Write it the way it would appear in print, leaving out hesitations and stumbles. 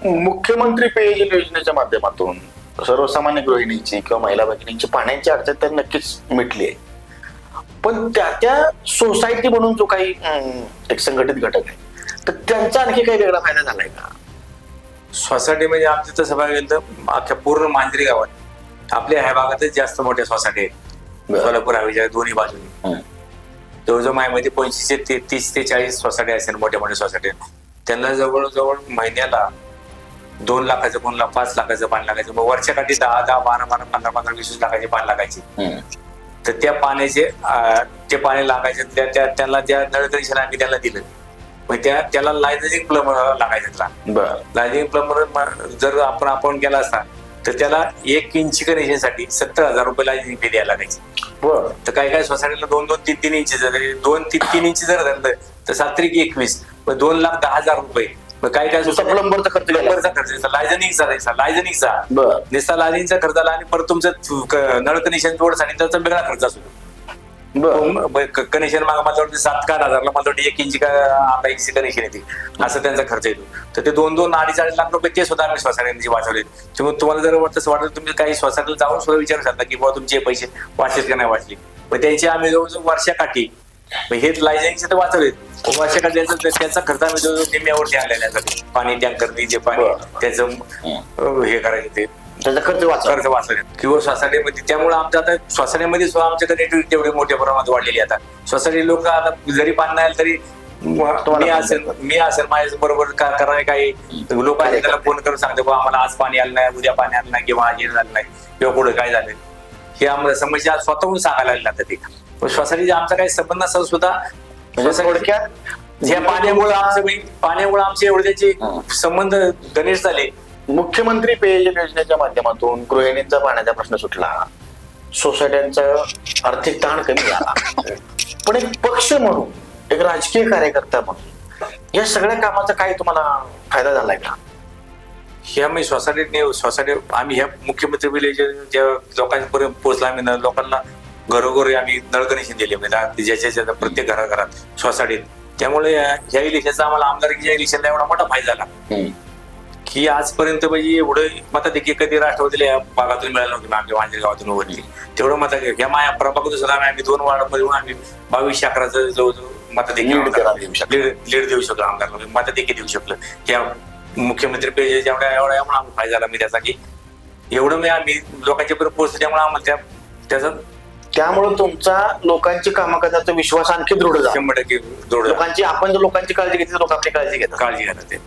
मुख्यमंत्री पेयजल योजनेच्या माध्यमातून सर्वसामान्य गृहिणींची किंवा महिला भगिनींची पाण्याची अडचण तर नक्कीच मिटली आहे. पण त्या सोसायटी म्हणून जो काही एक संघटित घटक आहे तर त्यांचा आणखी काही वेगळा फायदा झालाय का? सोसायटी म्हणजे आमच्या तसं बघायला गेलं तर अख्ख्या पूर्ण मांजरी गावात आपल्या ह्या भागातच जास्त मोठ्या सोसायटी आहेत. सोलापूर हवेच्या दोन्ही बाजूने जवळजवळ मायामध्ये 25 ते 30 ते 40 सोसायटी असेल मोठ्या मोठ्या सोसायटी. त्यांना जवळजवळ महिन्याला 2 लाखाचं, 5 लाखाचं पाणी लागायचं. मग वर्षा काठी 10, 12, 15, 20 लाखाचे पाणी लागायचे. तर त्या पाण्याचे ते पाणी लागायचे त्याला त्या नळ कनेक्शन आम्ही त्याला दिलं. मग त्याला लायझनिंग प्लंबर लागायचं. लायझनिंग प्लंबर जर आपण केला असता तर त्याला 1 इंची कनेक्शनसाठी 70,000 रुपये लायझनिंग फी द्यायला लागायची. तर काही सोसायटीला 2-2, 3-3 इंची जर 2-3 इंची जर धरलं तर 7-21 मग 2,10,000 रुपये. मग काही प्लंबरचा खर्च लायझनिंगचा नुसता लायझनिंगचा खर्च आला आणि परत तुमचं नळ कनेक्शन जोडसाठी त्याचा वेगळा खर्च असतो. कनेक्शन माझ्यावरती 7-8 माझ्यावरती 1 इंची का अर्धा इंची कनेक्शन येते असं त्यांचा खर्च येतो. तर ते 2-2-2.5 लाख रुपये ते सुद्धा आम्ही सोसायटीचे वाचवले. तुम्हाला जर तसं वाटतं तुम्ही काही सोसायटीला जाऊन सुद्धा विचारू शकता की बाबा तुमचे पैसे वाचले का नाही वाचले. मग त्यांचे आम्ही जवळजवळ वर्षाकाठी हे लायझनिंगचे तर वाचवले. वर्षाकाठी त्याचा खर्च आम्ही जवळजवळ निम्म्यावरती आणलेला आहे. पाणी टँकर जे पाणी त्याचं हे करायचं ते त्याचा खर्च वाचला किंवा सोसायटीमध्ये. त्यामुळे आमच्या आता सोसायटीमध्ये सुद्धा आमच्या कनेक्टिव्हिटी तेवढी मोठ्या प्रमाणात वाढलेली. आता सोसायटी लोक आता जरी पाणी नाही आलं तरी मी असेल माझ्या बरोबर करणारे काही लोक आहेत त्याला फोन करून सांगते बाबा आम्हाला आज पाणी आलं नाही, उद्या पाणी आलं नाही किंवा आज झालं नाही किंवा पुढे काय झालं हे आम्हाला समस्या स्वतःहून सांगायला लागली. आता ते सोसायटीचा आमचा काही संबंध नसता सुद्धा पाण्यामुळे आमचे एवढे त्याचे संबंध घनिष्ठ झाले. मुख्यमंत्री पेयजल योजनेच्या माध्यमातून गृहिणींचा पाण्याचा प्रश्न सुटला, सोसायट्यांचा आर्थिक ताण कमी झाला. पण एक पक्ष म्हणून, एक राजकीय कार्यकर्ता म्हणून या सगळ्या कामाचा काही तुम्हाला फायदा झालाय का? ह्या मी सोसायटी आम्ही ह्या मुख्यमंत्री विलेज ज्या लोकांपर्यंत पोहोचला. आम्ही लोकांना घरोघरी आम्ही नळ कनेक्शन दिले म्हणजे ज्याच्या प्रत्येक घराघरात सोसायटीत. त्यामुळे ह्या इलेक्शनचा आम्हाला आमदारकीच्या इलेक्शनला एवढा मोठा फायदा झाला की आजपर्यंत म्हणजे एवढं मताधिक्य कधी राष्ट्रवादीला या भागातून मिळालं नव्हतं. आमच्या मांजरी गावातून वरली तेवढं मताधिक्य ह्या माया प्रभागातून सुद्धा आम्ही 2 वार्डमध्ये आम्ही 22-11 जवळजवळ मताधिक्य लीड देऊ शकलो. आमदार मताधिक्य देऊ शकलं. त्या मुख्यमंत्री पेज एवढा फायदा झाला मी त्याचा की एवढं मी आम्ही लोकांच्या पर्यंत पोहोचलो. त्यामुळे आम्हाला त्यामुळे तुमचा लोकांची कामं करण्याचा विश्वास आणखी दृढ झाला. 100% दृढ. आपण जर लोकांची काळजी घेतली तर लोक आपली काळजी घेतात. काळजी घेतात.